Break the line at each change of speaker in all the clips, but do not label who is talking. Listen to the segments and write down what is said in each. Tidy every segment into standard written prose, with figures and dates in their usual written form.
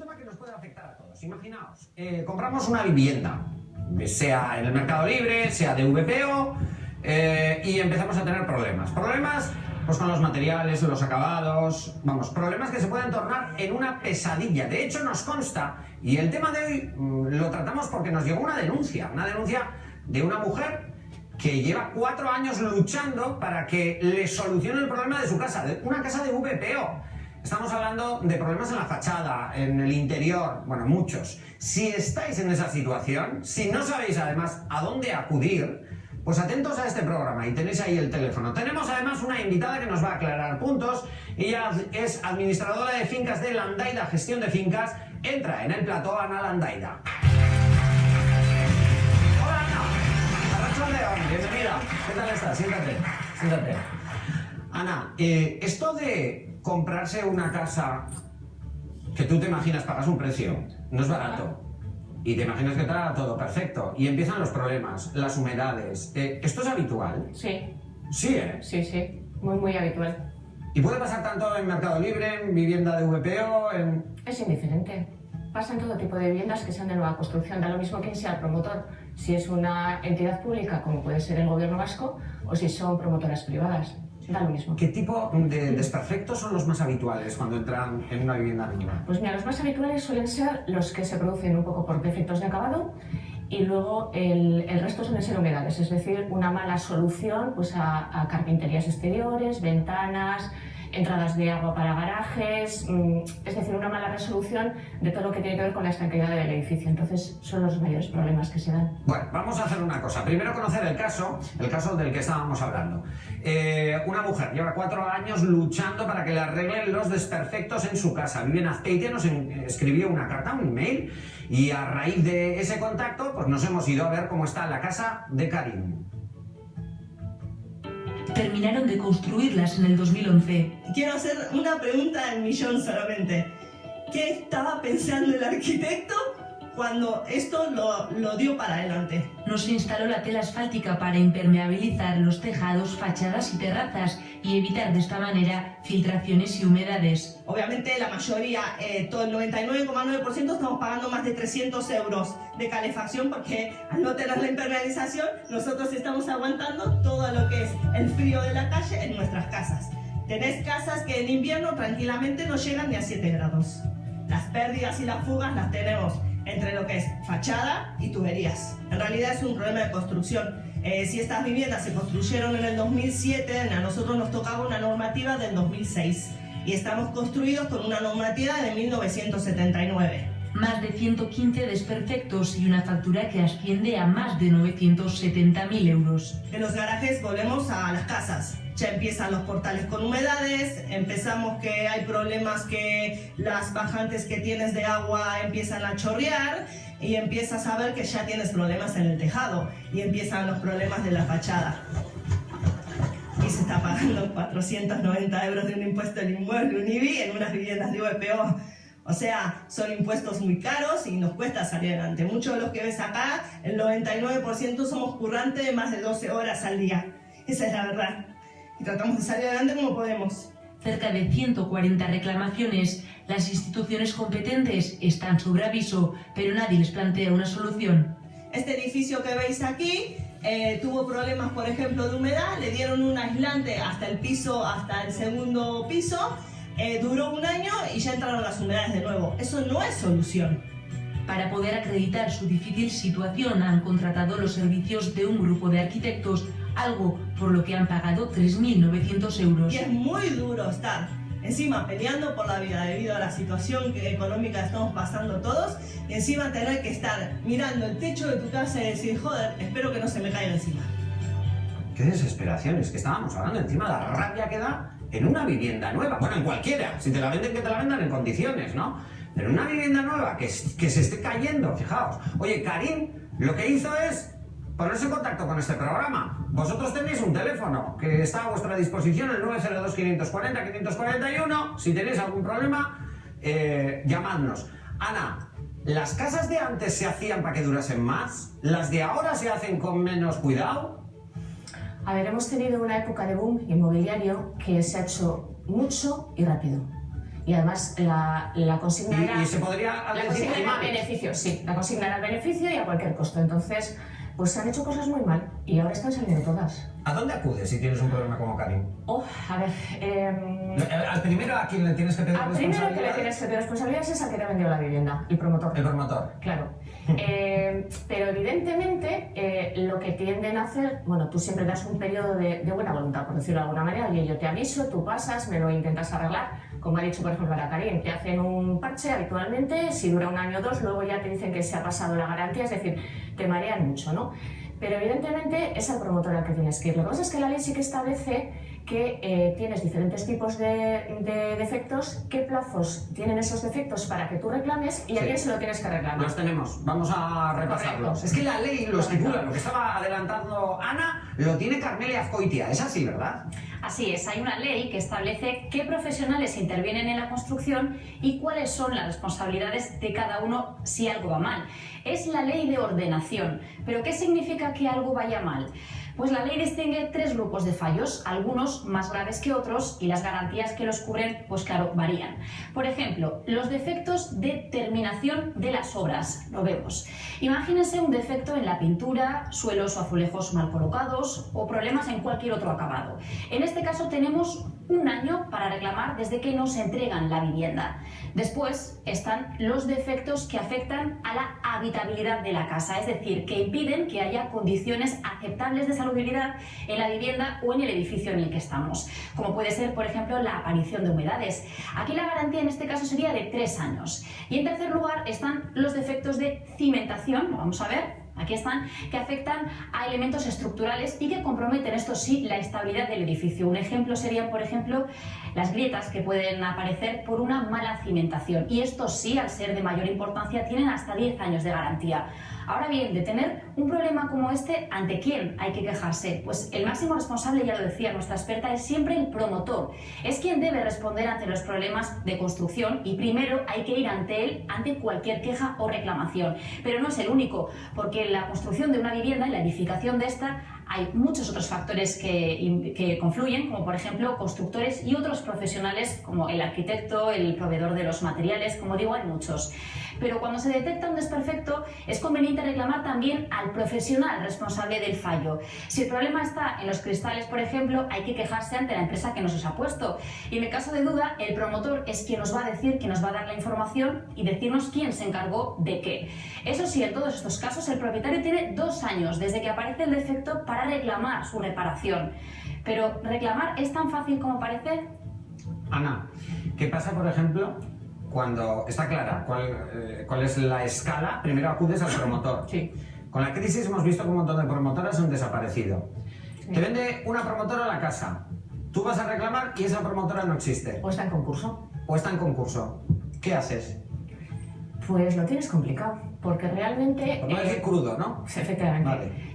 tema que nos puede afectar a todos. Imaginaos, compramos una vivienda, sea en el Mercado Libre, sea de VPO, y empezamos a tener problemas. Problemas pues con los materiales, los acabados, vamos, problemas que se pueden tornar en una pesadilla. De hecho, nos consta, y el tema de hoy lo tratamos porque nos llegó una denuncia de una mujer que lleva 4 años luchando para que le solucione el problema de su casa, de una casa de VPO. Estamos hablando de problemas en la fachada, en el interior, bueno, muchos. Si estáis en esa situación, si no sabéis además a dónde acudir, pues atentos a este programa y tenéis ahí el teléfono. Tenemos además una invitada que nos va a aclarar puntos. Ella es administradora de fincas de Landaida Gestión de Fincas. Entra en el plató Ana Landaida. Hola Ana, Arratsaldeon, bienvenida. ¿Qué tal estás? Siéntate. Ana, esto de comprarse una casa que tú te imaginas, pagas un precio, no es barato. Y te imaginas que está todo perfecto. Y empiezan los problemas, las humedades. ¿Esto es habitual?
Sí.
Sí, ¿eh?
Sí. Muy habitual.
¿Y puede pasar tanto en Mercado Libre, en vivienda de VPO, en...?
Es indiferente. Pasa en todo tipo de viviendas que sean de nueva construcción. Da lo mismo quien sea el promotor. Si es una entidad pública, como puede ser el gobierno vasco, o si son promotoras privadas. Da lo mismo.
¿Qué tipo de desperfectos son los más habituales cuando entran en una vivienda nueva?
Pues mira, los más habituales suelen ser los que se producen un poco por defectos de acabado y luego el resto suelen ser humedades, es decir, una mala solución pues a carpinterías exteriores, ventanas, entradas de agua para garajes, es decir, una mala resolución de todo lo que tiene que ver con la estanqueidad del edificio. Entonces son los mayores problemas que se dan.
Bueno, vamos a hacer una cosa. Primero conocer el caso del que estábamos hablando. Una mujer lleva 4 años luchando para que le arreglen los desperfectos en su casa. Vive en Azpeitia, nos escribió una carta, un email, y a raíz de ese contacto pues nos hemos ido a ver cómo está la casa de Karim.
Terminaron de construirlas en el 2011.
Quiero hacer una pregunta del millón solamente. ¿Qué estaba pensando el arquitecto cuando esto lo dio para adelante?
No se instaló la tela asfáltica para impermeabilizar los tejados, fachadas y terrazas y evitar de esta manera filtraciones y humedades.
Obviamente la mayoría, todo el 99,9% estamos pagando más de 300 euros de calefacción porque al no tener la impermeabilización nosotros estamos aguantando todo lo que es el frío de la calle en nuestras casas. Tenés casas que en invierno tranquilamente no llegan ni a 7 grados. Las pérdidas y las fugas las tenemos entre lo que es fachada y tuberías. En realidad es un problema de construcción. Si estas viviendas se construyeron en el 2007, a nosotros nos tocaba una normativa del 2006 y estamos construidos con una normativa de 1979.
Más de 115 desperfectos y una factura que asciende a más de 970.000 euros.
De los garajes volvemos a las casas. Ya empiezan los portales con humedades, empezamos que hay problemas que las bajantes que tienes de agua empiezan a chorrear y empiezas a ver que ya tienes problemas en el tejado y empiezan los problemas de la fachada. Y se está pagando 490 euros de un impuesto del inmueble, un IBI, en unas viviendas de VPO. O sea, son impuestos muy caros y nos cuesta salir adelante. Muchos de los que ves acá, el 99% somos currantes de más de 12 horas al día. Esa es la verdad. Y tratamos de salir adelante como podemos.
Cerca de 140 reclamaciones. Las instituciones competentes están sobre aviso, pero nadie les plantea una solución.
Este edificio que veis aquí tuvo problemas, por ejemplo, de humedad. Le dieron un aislante hasta el piso, hasta el segundo piso. Duró 1 año y ya entraron las humedades de nuevo. Eso no es solución.
Para poder acreditar su difícil situación han contratado los servicios de un grupo de arquitectos, algo por lo que han pagado 3.900 euros.
Y es muy duro estar encima peleando por la vida debido a la situación económica que estamos pasando todos y encima tener que estar mirando el techo de tu casa y decir, joder, espero que no se me caiga encima.
Qué desesperación, es que estábamos hablando encima de la rabia que da en una vivienda nueva, bueno, en cualquiera, si te la venden, que te la vendan en condiciones, ¿no? Pero en una vivienda nueva que se esté cayendo, fijaos. Oye, Karim lo que hizo es ponerse en contacto con este programa. Vosotros tenéis un teléfono que está a vuestra disposición, el 902-540-541. Si tenéis algún problema, llamadnos. Ana, ¿las casas de antes se hacían para que durasen más? ¿Las de ahora se hacen con menos cuidado?
A ver, hemos tenido una época de boom inmobiliario que se ha hecho mucho y rápido. Y además la consigna era...
¿Y se podría
la
decir
consigna era
mal?
beneficio, sí. La consigna era el beneficio y a cualquier costo. Entonces, pues se han hecho cosas muy mal y ahora están saliendo todas.
¿A dónde acudes si tienes un problema como Karim?
Oh, a ver...
Al primero a quien le tienes que pedir
al primero que le
responsabilidades.
tienes que pedir responsabilidades es al que te ha vendido la vivienda, el promotor.
El promotor.
Claro. Pero evidentemente lo que tienden a hacer, bueno, tú siempre das un periodo de buena voluntad, por decirlo de alguna manera. Oye, yo te aviso, tú pasas, me lo intentas arreglar. Como ha dicho, por ejemplo, ahora Karim, te hacen un parche habitualmente, si dura un año o dos, luego ya te dicen que se ha pasado la garantía, es decir, te marean mucho, ¿no? Pero evidentemente es al promotor al que tienes que ir. Lo que pasa es que la ley sí que establece que tienes diferentes tipos de defectos, qué plazos tienen esos defectos para que tú reclames y a quién se lo tienes que reclamar.
Los tenemos, vamos a repasarlos.
Correcto.
Es que la ley lo estipula, lo que estaba adelantando Ana, lo tiene Carmelia Azcoitia, es así, ¿verdad?
Así es, hay una ley que establece qué profesionales intervienen en la construcción y cuáles son las responsabilidades de cada uno si algo va mal. Es la ley de ordenación. ¿Pero qué significa que algo vaya mal? Pues la ley distingue tres grupos de fallos, algunos más graves que otros, y las garantías que los cubren, pues claro, varían. Por ejemplo, los defectos de terminación de las obras, lo vemos. Imagínense un defecto en la pintura, suelos o azulejos mal colocados o problemas en cualquier otro acabado. En este caso tenemos un año para reclamar desde que nos entregan la vivienda. Después están los defectos que afectan a la habitabilidad de la casa, es decir, que impiden que haya condiciones aceptables de salubridad en la vivienda o en el edificio en el que estamos, como puede ser, por ejemplo, la aparición de humedades. Aquí la garantía en este caso sería de 3 años. Y en tercer lugar están los defectos de cimentación, vamos a ver. Aquí están, que afectan a elementos estructurales y que comprometen, esto sí, la estabilidad del edificio. Un ejemplo serían, por ejemplo, las grietas que pueden aparecer por una mala cimentación. Y estos sí, al ser de mayor importancia, tienen hasta 10 años de garantía. Ahora bien, de tener un problema como este, ¿ante quién hay que quejarse? Pues el máximo responsable, ya lo decía nuestra experta, es siempre el promotor. Es quien debe responder ante los problemas de construcción y primero hay que ir ante él ante cualquier queja o reclamación. Pero no es el único, porque en la construcción de una vivienda, en la edificación de esta, hay muchos otros factores que confluyen, como por ejemplo constructores y otros profesionales como el arquitecto, el proveedor de los materiales, como digo, hay muchos. Pero cuando se detecta un desperfecto es conveniente reclamar también al profesional responsable del fallo. Si el problema está en los cristales, por ejemplo, hay que quejarse ante la empresa que nos los ha puesto. Y en el caso de duda, el promotor es quien nos va a decir, quien nos va a dar la información y decirnos quién se encargó de qué. Eso sí, en todos estos casos el propietario tiene 2 años desde que aparece el defecto para reclamar su reparación. Pero ¿reclamar es tan fácil como parece?
Ana, ¿qué pasa, por ejemplo, cuando está clara cuál es la escala? Primero acudes al promotor.
Sí.
Con la crisis hemos visto que un montón de promotoras han desaparecido.
Sí.
Te vende una promotora la casa. Tú vas a reclamar y esa promotora no existe.
¿O está en concurso?
O está en concurso. ¿Qué haces?
Pues lo tienes complicado, porque realmente...
Por no decir crudo, ¿no?
Efectivamente.
Vale.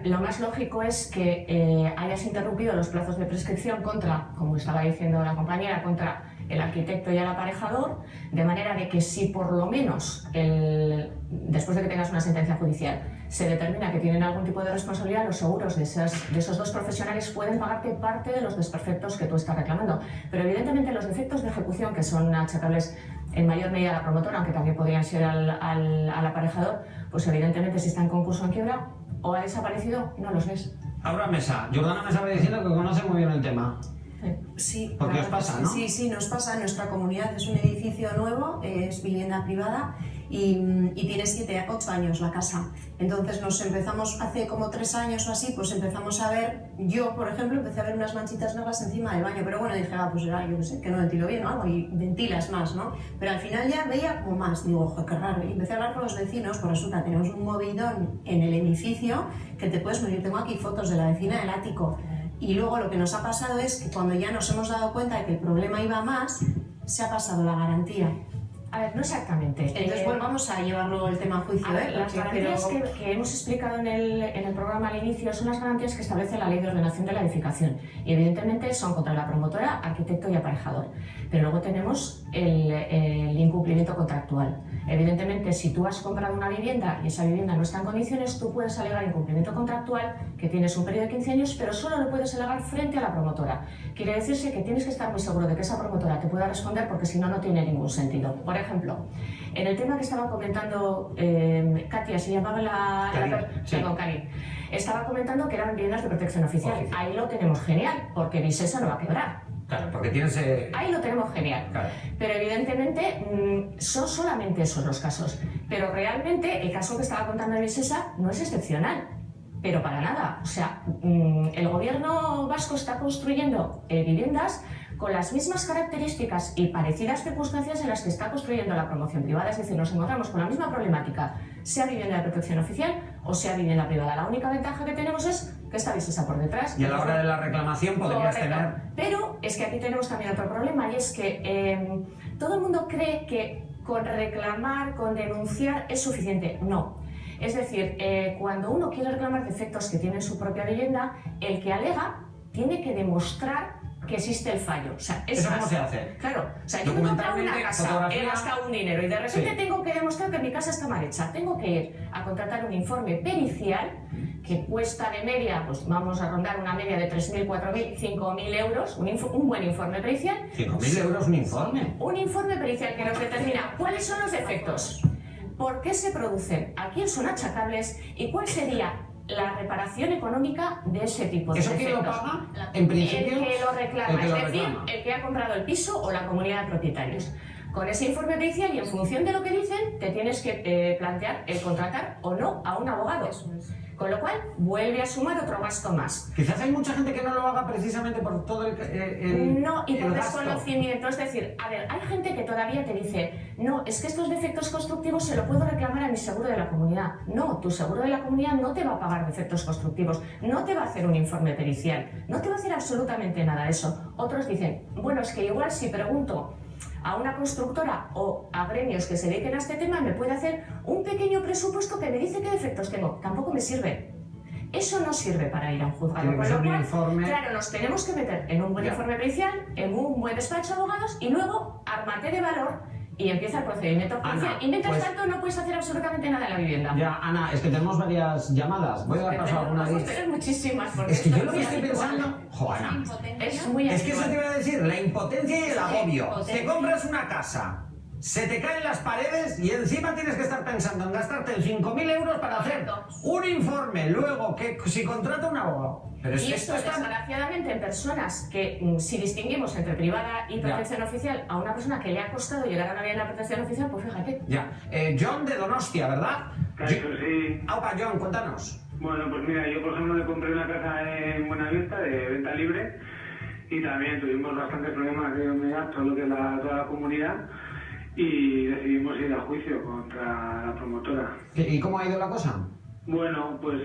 Lo más lógico es que hayas interrumpido los plazos de prescripción contra, como estaba diciendo la compañera, contra el arquitecto y el aparejador, de manera de que si por lo menos, después de que tengas una sentencia judicial, se determina que tienen algún tipo de responsabilidad, los seguros de esos dos profesionales pueden pagarte parte de los desperfectos que tú estás reclamando. Pero evidentemente los defectos de ejecución, que son achacables en mayor medida a la promotora, aunque también podrían ser al aparejador, pues evidentemente si está en concurso o en quiebra o ha desaparecido, no los ves.
Abra mesa. Jordana me estaba diciendo que conoce muy bien el tema.
Sí,
Porque os pasa, ¿no?
Sí, nos pasa. En nuestra comunidad es un edificio nuevo, es vivienda privada y tiene 8 años la casa. Entonces nos empezamos, hace como 3 años o así, pues empezamos a ver, yo por ejemplo empecé a ver unas manchitas negras encima del baño, pero bueno, dije, pues era, yo qué sé, que no ventilo bien o algo, y ventilas más, ¿no? Pero al final ya veía como más, digo, ojo, qué raro. Y empecé a hablar con los vecinos, pues resulta, tenemos un movidón en el edificio que te puedes medir. Tengo aquí fotos de la vecina del ático. Y luego lo que nos ha pasado es que cuando ya nos hemos dado cuenta de que el problema iba más, se ha pasado la garantía.
A ver, no exactamente.
Entonces, bueno, vamos a llevarlo el tema a juicio.
A ver, las garantías que hemos explicado en el programa al inicio son las garantías que establece la Ley de Ordenación de la Edificación. Y evidentemente son contra la promotora, arquitecto y aparejador. Pero luego tenemos el incumplimiento contractual. Evidentemente, si tú has comprado una vivienda y esa vivienda no está en condiciones, tú puedes alegar incumplimiento contractual, que tienes un periodo de 15 años, pero solo lo puedes alegar frente a la promotora. Quiere decirse que tienes que estar muy seguro de que esa promotora te pueda responder, porque si no, no tiene ningún sentido. Por ejemplo, en el tema que estaba comentando Katia, se llamaba Karin, estaba comentando que eran viviendas de protección oficial. Ahí lo tenemos genial, porque Visesa no va a quebrar.
Claro, porque tienes...
Ahí lo tenemos genial. Claro. Pero evidentemente son solamente esos los casos. Pero realmente el caso que estaba contando de Visesa no es excepcional. Pero para nada. O sea, el gobierno vasco está construyendo viviendas con las mismas características y parecidas circunstancias en las que está construyendo la promoción privada. Es decir, nos encontramos con la misma problemática, sea vivienda de protección oficial o sea vivienda privada. La única ventaja que tenemos es que está Visesa por detrás.
Y a la hora de la reclamación podrías tener...
Pero es que aquí tenemos también otro problema, y es que todo el mundo cree que con reclamar, con denunciar es suficiente. No. Es decir, cuando uno quiere reclamar defectos que tiene en su propia vivienda, el que alega tiene que demostrar que existe el fallo. O sea,
¿Eso cómo se hace?
Claro, o sea, yo me he comprado una casa, he gastado un dinero y de repente tengo que demostrar que mi casa está mal hecha. Tengo que ir a contratar un informe pericial que cuesta de media, pues vamos a rondar una media de 3.000, 4.000, 5.000 euros, un buen informe pericial.
¿5.000 euros un informe?
Un informe pericial que nos determina cuáles son los defectos, por qué se producen, a quién son achacables y cuál sería la reparación económica de ese tipo de defectos.
¿Eso quién lo paga? En principio,
el que lo reclama, es decir, el que ha comprado el piso o la comunidad de propietarios. Con ese informe pericial y en función de lo que dicen, te tienes que plantear el contratar o no a un abogado. Con lo cual, vuelve a sumar otro gasto más.
Quizás hay mucha gente que no lo haga precisamente por todo el
no, y por
gasto.
Desconocimiento. Es decir, a ver, hay gente que todavía te dice, no, es que estos defectos constructivos se lo puedo reclamar a mi seguro de la comunidad. No, tu seguro de la comunidad no te va a pagar defectos constructivos, no te va a hacer un informe pericial, no te va a hacer absolutamente nada de eso. Otros dicen, bueno, es que igual si pregunto a una constructora o a gremios que se dediquen a este tema, me puede hacer un pequeño presupuesto que me dice qué defectos tengo. Tampoco me sirve. Eso no sirve para ir a un juzgado. Con lo cual, claro, nos tenemos que meter en un buen informe pericial, en un buen despacho de abogados y luego ármate de valor y empieza el procedimiento judicial. Y mientras tanto no puedes hacer absolutamente nada en la vivienda.
Ya, Ana, es que tenemos varias llamadas. Voy a dar paso a alguna de ellas.
Muchísimas.
Es que yo lo que estoy pensando... Ana, es que eso te iba a decir, la impotencia y el agobio. Te compras una casa, se te caen las paredes y encima tienes que estar pensando en gastarte 5.000 euros para hacer un informe, luego que si contrata un abogado.
Pero y esto es desgraciadamente en personas que, si distinguimos entre privada y protección oficial, a una persona que le ha costado llegar a una vivienda de protección oficial, pues fíjate.
Ya. John de Donostia, ¿verdad?
Claro, sí.
Aupa, John, cuéntanos.
Bueno, pues mira, yo por ejemplo me compré una casa en Buenavista de venta libre y también tuvimos bastantes problemas de humedad, todo lo que es toda la comunidad, y decidimos ir a juicio contra la promotora.
¿Y cómo ha ido la cosa?
Bueno, pues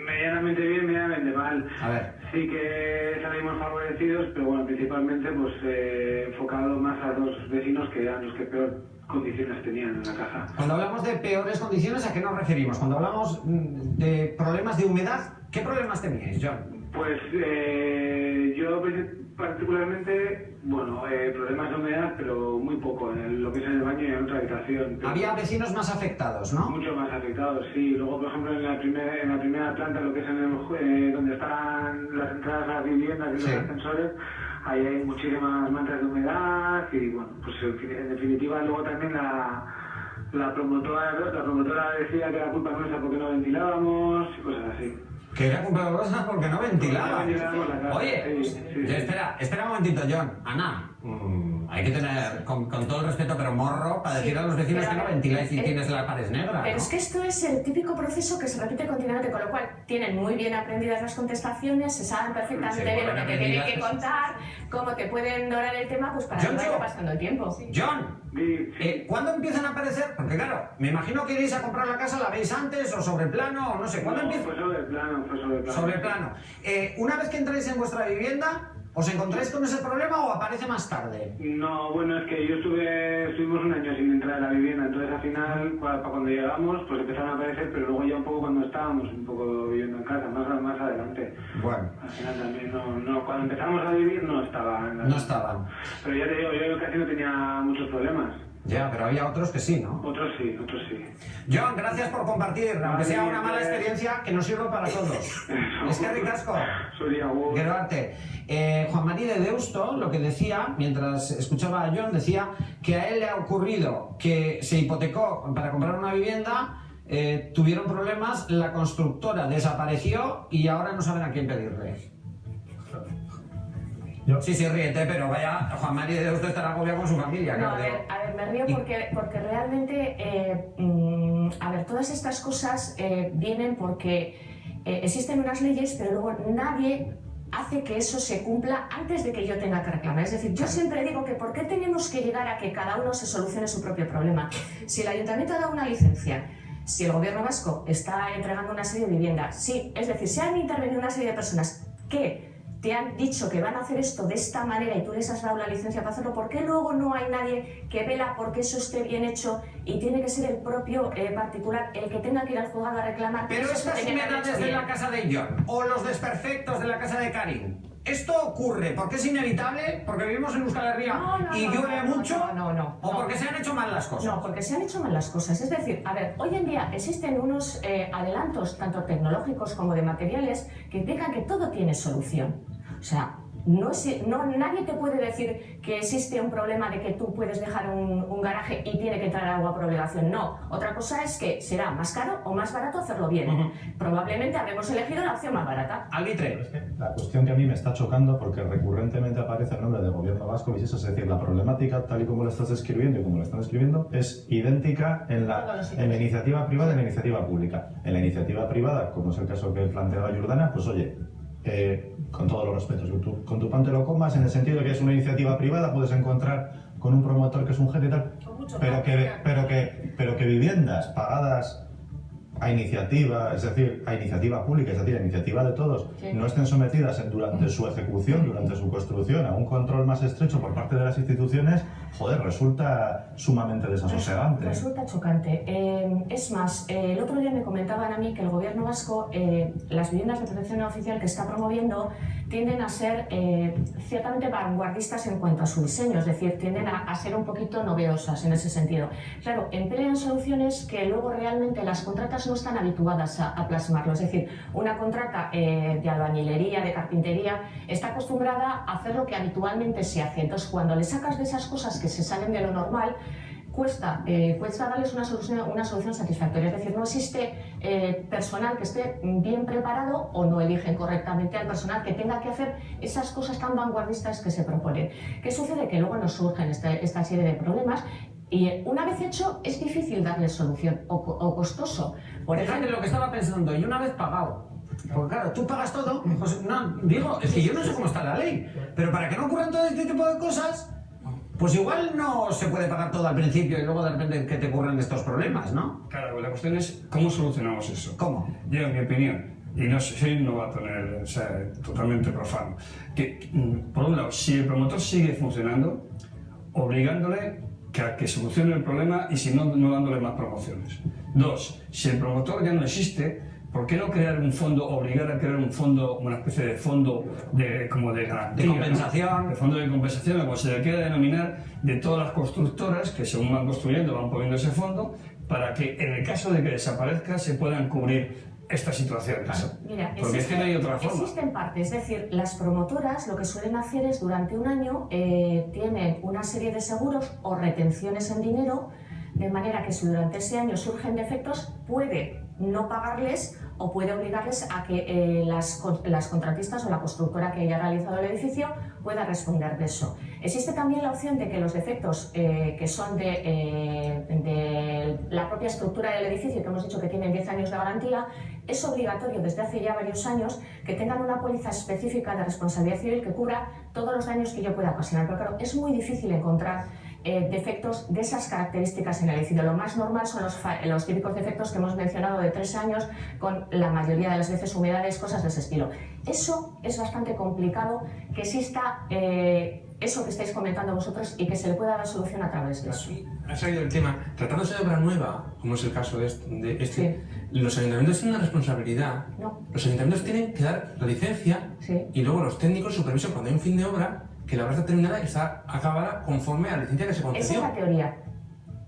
medianamente bien, medianamente mal.
A ver.
Sí que salimos favorecidos, pero bueno, principalmente pues enfocado más a los vecinos que eran los que peor condiciones tenían en la casa.
Cuando hablamos de peores condiciones, ¿a qué nos referimos? Cuando hablamos de problemas de humedad, ¿qué problemas teníais, John?
Pues yo particularmente, bueno, problemas de humedad, pero muy poco, en lo que es en el baño y en otra habitación.
Había vecinos más afectados, ¿no?
Mucho más afectados, sí. Luego, por ejemplo, en la primera planta, lo que es donde están las entradas a las viviendas y los ascensores, ahí hay muchísimas manchas de humedad y, bueno, pues en definitiva, luego también la promotora decía que era culpa nuestra porque no ventilábamos y cosas así.
Que era culpa nuestra porque no ventilaba. Oye,
sí.
Espera un momentito, John. Ana, hay que tener, con todo el respeto, pero morro, para decir a los vecinos que no ventiláis y tienes las paredes negras.
Pero es que esto es el típico proceso que se repite continuamente, con lo cual tienen muy bien aprendidas las contestaciones, se saben perfectamente bien lo que te tienen que contar, cómo te pueden dorar el tema, pues para que vaya pasando el tiempo.
John, ¿cuándo empiezan a aparecer? Porque claro, me imagino que iréis a comprar la casa, ¿la veis antes o sobre plano o no sé? ¿Cuándo empieza?
Fue sobre plano.
Sobre plano. Una vez que entráis en vuestra vivienda, ¿Os encontráis con ese problema o aparece más tarde?
No, bueno, es que estuvimos un año sin entrar a la vivienda, entonces al final, para cuando llegamos, pues empezaron a aparecer, pero luego ya un poco cuando estábamos un poco viviendo en casa, más adelante.
Bueno.
Al final también no, cuando empezamos a vivir no estaban.
No estaban.
Pero ya te digo, yo casi no tenía muchos problemas.
Ya, pero había otros que sí, ¿no?
Otros sí.
John, gracias por compartir, aunque sea una mala experiencia, que nos sirva para todos. Es que ricasco. Quiero arte. Juan María de Deusto, lo que decía, mientras escuchaba a John, decía que a él le ha ocurrido que se hipotecó para comprar una vivienda, tuvieron problemas, la constructora desapareció y ahora no saben a quién pedirle. Sí, ríete, pero vaya, Juan María de Deusto estará agobiado con su familia.
No, a ver, me río porque realmente, a ver, todas estas cosas vienen porque existen unas leyes, pero luego nadie hace que eso se cumpla antes de que yo tenga que reclamar. Es decir, yo siempre digo que ¿por qué tenemos que llegar a que cada uno se solucione su propio problema? Si el ayuntamiento ha dado una licencia, si el gobierno vasco está entregando una serie de viviendas, sí, es decir, si han intervenido una serie de personas que te han dicho que van a hacer esto de esta manera y tú les has dado la licencia para hacerlo, ¿por qué luego no hay nadie que vela porque eso esté bien hecho y tiene que ser el propio particular el que tenga que ir al juzgado a reclamar?
Pero estas humedades de la casa de John o los desperfectos de la casa de Karin, ¿esto ocurre porque es inevitable? ¿Porque vivimos en Euskal Herria y llueve mucho? ¿O porque se han hecho mal las cosas?
No, porque se han hecho mal las cosas. Es decir, a ver, hoy en día existen unos adelantos, tanto tecnológicos como de materiales, que implican que todo tiene solución. O sea, nadie te puede decir que existe un problema de que tú puedes dejar un garaje y tiene que entrar agua por obligación. No. Otra cosa es que será más caro o más barato hacerlo bien. Probablemente habremos elegido la opción más barata.
Albitre.
Es que la cuestión que a mí me está chocando, porque recurrentemente aparece el nombre del gobierno vasco, y es decir, la problemática tal y como la estás describiendo y como la están escribiendo es idéntica en la iniciativa privada y en la iniciativa pública. En la iniciativa privada, como es el caso que planteaba Jordana, pues oye, con todos los respetos, con tu pan te lo comas, en el sentido de que es una iniciativa privada, puedes encontrar con un promotor que es un genio y tal, pero que viviendas pagadas a iniciativa, es decir, a iniciativa pública, es decir, a iniciativa de todos, no estén sometidas durante su ejecución, durante su construcción, a un control más estrecho por parte de las instituciones, joder, resulta sumamente desasosegante.
Resulta chocante. Es más, el otro día me comentaban a mí que el gobierno vasco, las viviendas de protección oficial que está promoviendo, tienden a ser ciertamente vanguardistas en cuanto a su diseño, es decir, tienden a ser un poquito novedosas en ese sentido. Claro, emplean soluciones que luego realmente las contratas no están habituadas a plasmarlo, es decir, una contrata de albañilería, de carpintería, está acostumbrada a hacer lo que habitualmente se hace. Entonces, cuando le sacas de esas cosas que se salen de lo normal, cuesta darles una solución satisfactoria. Es decir, no existe personal que esté bien preparado o no eligen correctamente al personal que tenga que hacer esas cosas tan vanguardistas que se proponen. ¿Qué sucede? Que luego nos surgen esta serie de problemas y una vez hecho es difícil darle solución o costoso. Por ejemplo,
lo que estaba pensando, y una vez pagado, porque claro, tú pagas todo, pues, no, digo, es que yo no sé cómo está la ley, pero para que no ocurran todo este tipo de cosas, pues igual no se puede pagar todo al principio y luego de repente que te ocurren estos problemas, ¿no?
Claro, la cuestión es cómo solucionamos eso.
¿Cómo?
Yo, en mi opinión, y no soy un novato, o sea, totalmente profano, que por un lado, si el promotor sigue funcionando, obligándole a que solucione el problema y si no, no dándole más promociones. Dos, si el promotor ya no existe, ¿por qué no crear un fondo, obligar a crear un fondo, una especie de fondo como de garantía,
de compensación,
¿no? De fondo de compensación, como se le quiera denominar, de todas las constructoras que según van construyendo van poniendo ese fondo para que en el caso de que desaparezca se puedan cubrir estas situaciones.
Claro. Mira,
porque es que no hay otra forma.
Existen partes, es decir, las promotoras lo que suelen hacer es durante un año tienen una serie de seguros o retenciones en dinero, de manera que si durante ese año surgen defectos puede no pagarles o puede obligarles a que las contratistas o la constructora que haya realizado el edificio pueda responder de eso. Existe también la opción de que los defectos que son de la propia estructura del edificio, que hemos dicho que tienen 10 años de garantía, es obligatorio desde hace ya varios años que tengan una póliza específica de responsabilidad civil que cubra todos los daños que yo pueda ocasionar. Pero claro, es muy difícil encontrar defectos de esas características en el edificio. Lo más normal son los típicos defectos que hemos mencionado de 3 años, con la mayoría de las veces humedades, cosas de ese estilo. Eso es bastante complicado, que exista eso que estáis comentando vosotros y que se le pueda dar solución a través de eso.
Ha salido el tema. Tratándose de obra nueva, como es el caso de este,
Sí.
los ayuntamientos tienen una responsabilidad.
No.
Los ayuntamientos tienen que dar la licencia y luego los técnicos supervisan cuando hay un fin de obra, que la obra está terminada y está acabada conforme a la licencia que se concedió.
Esa es la teoría.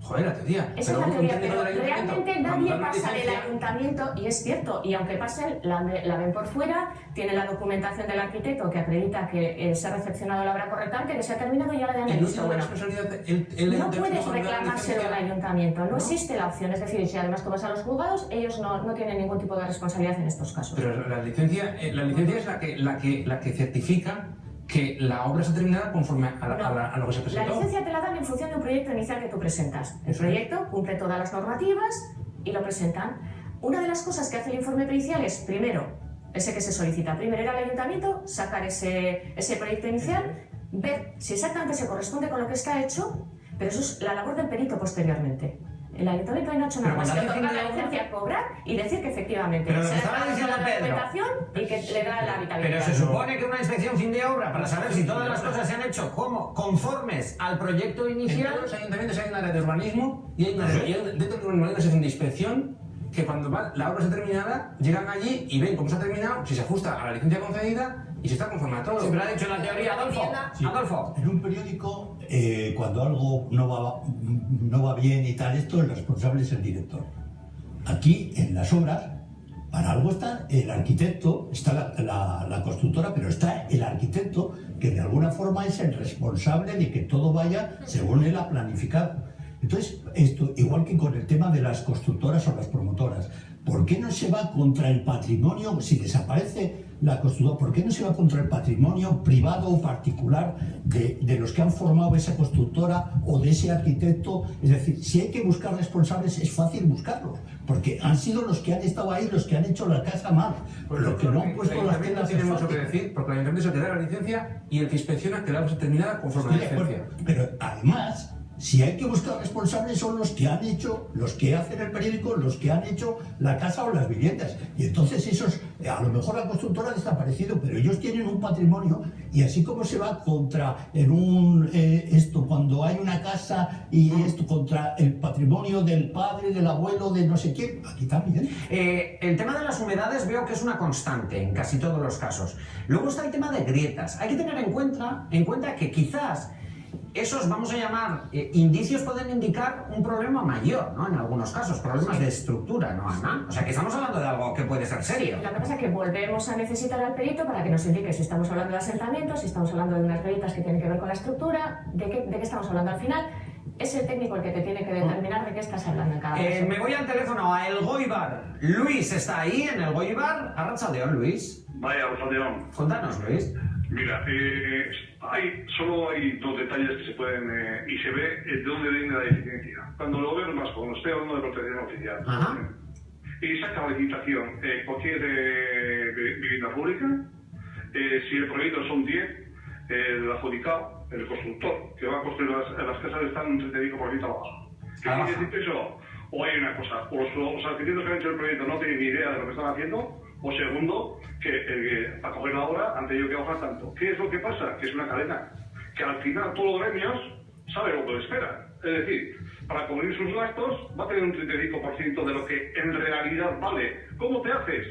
Joder, la teoría.
Esa es la teoría, pero realmente
cuando
nadie
dan la
pasa del
licencia,
ayuntamiento, y es cierto, y aunque pasen, la ven por fuera, tiene la documentación del arquitecto que acredita que se ha recepcionado la obra correctamente, que se ha terminado y ya le dan el visto bueno. No puedes reclamárselo al ayuntamiento, no existe la opción, es decir, si además tú vas a los juzgados, ellos no tienen ningún tipo de responsabilidad en estos casos.
Pero la licencia es la que certifica que la obra está terminada conforme a lo que se presentó.
La licencia te la dan en función de un proyecto inicial que tú presentas. El proyecto cumple todas las normativas y lo presentan. Una de las cosas que hace el informe pericial es, primero, ese que se solicita, primero ir al ayuntamiento, sacar ese proyecto inicial, ver si exactamente se corresponde con lo que está hecho, pero eso es la labor del perito posteriormente. El ayuntamiento no ha hecho nada más que otorgar la licencia, cobrar y decir que efectivamente
Pero lo
se
que
ha
estaba diciendo
la
Pedro,
documentación y que le da la habitabilidad.
pero se supone que una inspección fin de obra, para saber si todas las cosas se han hecho conformes al proyecto inicial.
En todos los ayuntamientos hay un área de urbanismo y hay una dentro del urbanismo hay una sección de inspección que cuando la obra está terminada, llegan allí y ven cómo se ha terminado, si se ajusta a la licencia concedida y si está conforme a todo.
Sí, pero ha dicho en la teoría, Adolfo.
Sí.
Adolfo.
En un periódico, cuando algo no va bien y tal, esto el responsable es el director. Aquí, en las obras, para algo está el arquitecto, está la constructora, pero está el arquitecto que de alguna forma es el responsable de que todo vaya según él ha planificado. Entonces, esto, igual que con el tema de las constructoras o las promotoras, ¿por qué no se va contra el patrimonio, si desaparece la constructora, por qué no se va contra el patrimonio privado o particular de los que han formado esa constructora o de ese arquitecto? Es decir, si hay que buscar responsables, es fácil buscarlos, porque han sido los que han estado ahí, los que han hecho la casa mal, los que no han puesto las telas.
Tiene mucho que decir, porque el ayuntamiento es el que da la licencia y el que inspecciona que la obra esté terminada conforme a la licencia.
Pero además, si hay que buscar responsables, son los que han hecho, los que hacen el periódico, los que han hecho la casa o las viviendas. Y entonces esos, a lo mejor la constructora ha desaparecido, pero ellos tienen un patrimonio, y así como se va contra esto, cuando hay una casa y esto contra el patrimonio del padre, del abuelo, de no sé quién, aquí también.
El tema de las humedades veo que es una constante en casi todos los casos. Luego está el tema de grietas. Hay que tener en cuenta que quizás esos, vamos a llamar, indicios pueden indicar un problema mayor, ¿no? En algunos casos, problemas de estructura, ¿no, Ana? O sea, que estamos hablando de algo que puede ser serio.
Lo que pasa es que volvemos a necesitar al perito para que nos indique si estamos hablando de asentamientos, si estamos hablando de unas grietas que tienen que ver con la estructura, de qué estamos hablando al final. Es el técnico el que te tiene que determinar de qué estás hablando en cada caso.
Me voy al teléfono a Elgoibar. Luis está ahí en Elgoibar. Arratsaldeon, Luis.
Vaya, Arratsaldeon.
Contanos, Luis.
Mira, solo hay dos detalles que se pueden, y se ve de dónde viene la deficiencia. Cuando lo veo más, cuando estoy hablando de protección oficial, y saca la licitación cualquier vivienda pública, si el proyecto son 10, el adjudicado, el constructor que va a construir las casas están un 35% abajo. ¿Qué quiere decir eso? O hay una cosa, o los arquitectos que han hecho el proyecto no tienen ni idea de lo que están haciendo, o segundo, que para coger la obra han tenido que bajar tanto. ¿Qué es lo que pasa? Que es una cadena. Que al final todos los gremios saben lo que le esperan. Es decir, para cubrir sus gastos va a tener un 35% de lo que en realidad vale. ¿Cómo te haces?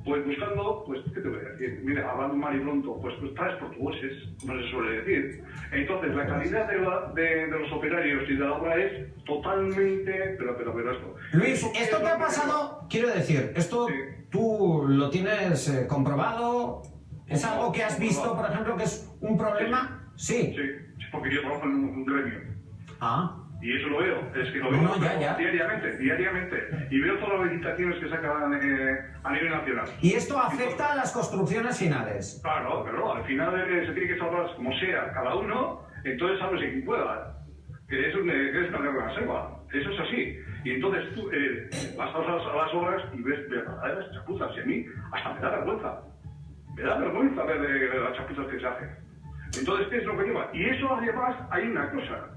Pues buscando, pues, ¿qué te voy a decir? Mira, hablando mal y pronto, pues traes portugueses, como se suele decir. Entonces, la calidad de los operarios y de la obra es totalmente... Pero esto...
Luis, ¿esto te ha pasado? Quiero decir, ¿esto tú lo tienes comprobado? ¿Es algo que has visto, por ejemplo, que es un problema? Sí.
Sí, porque yo trabajo en un gremio. Y eso lo veo, es que lo veo diariamente. Y veo todas las licitaciones que sacan a nivel nacional.
¿Y esto afecta a las construcciones finales?
Claro, pero al final se tiene que salvar como sea cada uno, entonces sabes quien pueda. Que es una guerra selva, eso es así. Y entonces tú vas a las obras y ves verdaderas chapuzas, y a mí hasta me da vergüenza. Me da vergüenza ver las chapuzas que se hacen. Entonces, ¿qué es lo que lleva? Y eso además hay una cosa.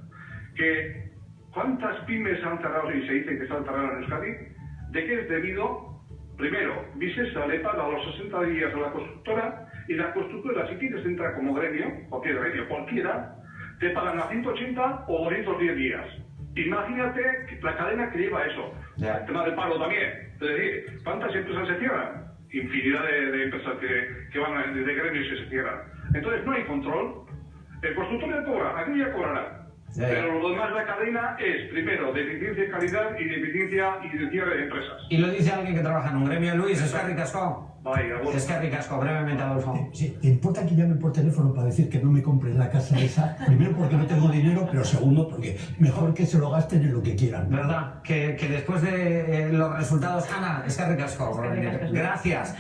que ¿cuántas pymes han cerrado y se dice que están cerradas en Euskadi? ¿De qué es debido? Primero, Visesa le paga a los 60 días a la constructora y la constructora, si quieres entrar como gremio, cualquiera, te pagan a 180 o 210 días. Imagínate la cadena que lleva eso. El tema del paro también. Es decir, ¿cuántas empresas se cierran? Infinidad de empresas que van de gremios y se cierran. Entonces no hay control. El constructor ya cobra, aquí ya cobrará. Pero lo demás de la cadena es, primero, de eficiencia y calidad y de eficiencia y de cierre de empresas.
Y lo dice alguien que trabaja en un gremio. Luis, Eskerrik asko. Eskerrik asko, brevemente, Adolfo.
Sí, ¿te importa que llamen por teléfono para decir que no me compres la casa esa? Primero porque no tengo dinero, pero segundo porque mejor que se lo gasten en lo que quieran.
¿Verdad? Que después de los resultados... Ana, Eskerrik asko. Gracias.